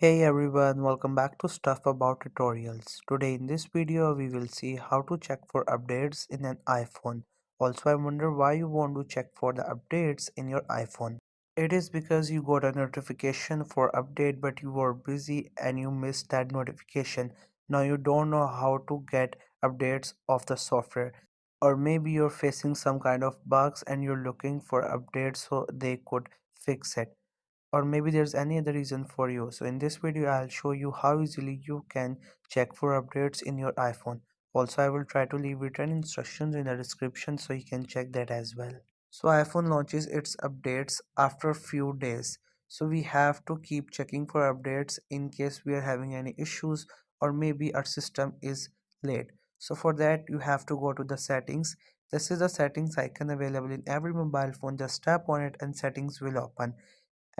Hey everyone, welcome back to Stuff About Tutorials. Today in this video we will see how to check for updates in an iPhone. Also I wonder why you want to check for the updates in your iPhone. It is because you got a notification for update but you were busy and you missed that notification. Now you don't know how to get updates of the software. Or maybe you're facing some kind of bugs and you're looking for updates so they could fix it, or maybe there's any other reason for you. So in this video I'll show you how easily you can check for updates in your iPhone. Also I will try to leave written instructions in the description so you can check that as well. So iPhone launches its updates after a few days, so we have to keep checking for updates in case we are having any issues or maybe our system is late. So for that you have to go to the settings. This is the settings icon available in every mobile phone. Just tap on it and settings will open,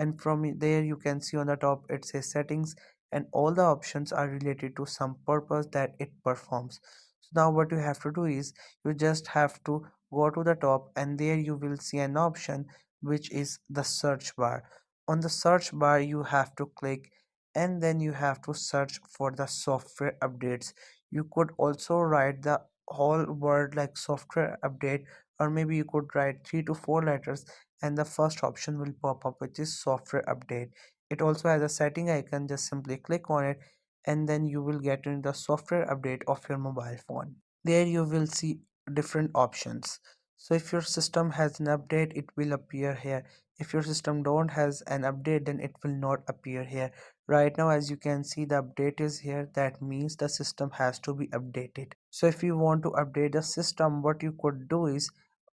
and from there you can see on the top it says settings, and all the options are related to some purpose that it performs. So now what you have to do is you just have to go to the top, and there you will see an option which is the search bar. On the search bar you have to click, and then you have to search for the software updates. You could also write the whole word like software update, or maybe you could write 3 to 4 letters, and the first option will pop up which is software update. It also has a setting icon. Just simply click on it, and then you will get in the software update of your mobile phone. There you will see different options. So if your system has an update it will appear here. If your system don't has an update then it will not appear here. Right now as you can see the update is here, that means the system has to be updated. So if you want to update the system, what you could do is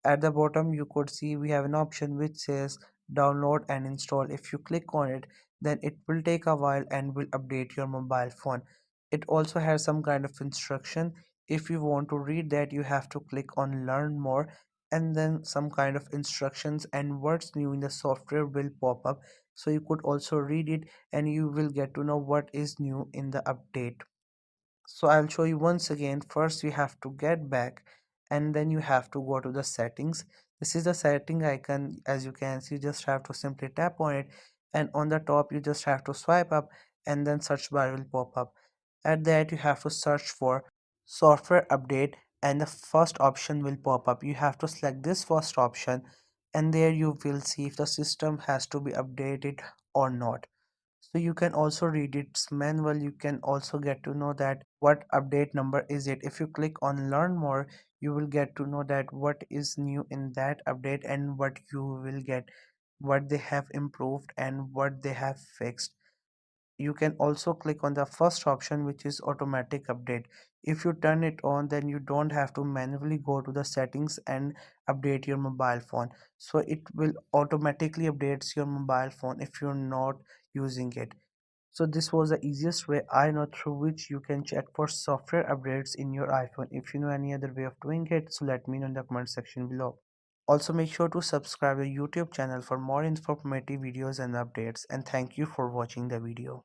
at the bottom you could see we have an option which says download and install. If you click on it then it will take a while and will update your mobile phone. It also has some kind of instruction. If you want to read that you have to click on learn more, and then some kind of instructions and what's new in the software will pop up, so you could also read it and you will get to know what is new in the update. So I'll show you once again. First you have to get back, and then you have to go to the settings. This is the setting icon. As you can see, you just have to simply tap on it, and on the top you just have to swipe up, and then search bar will pop up. At that you have to search for software update, and the first option will pop up. You have to select this first option, and there you will see if the system has to be updated or not. So you can also read its manual. You can also get to know that what update number is it. If you click on learn more you will get to know that what is new in that update and what you will get, what they have improved and what they have fixed. You can also click on the first option which is automatic update. If you turn it on then you don't have to manually go to the settings and update your mobile phone, so it will automatically updates your mobile phone if you're not using it. So this was the easiest way I know through which you can check for software updates in your iPhone. If you know any other way of doing it, so let me know in the comment section below. Also make sure to subscribe to the YouTube channel for more informative videos and updates, and thank you for watching the video.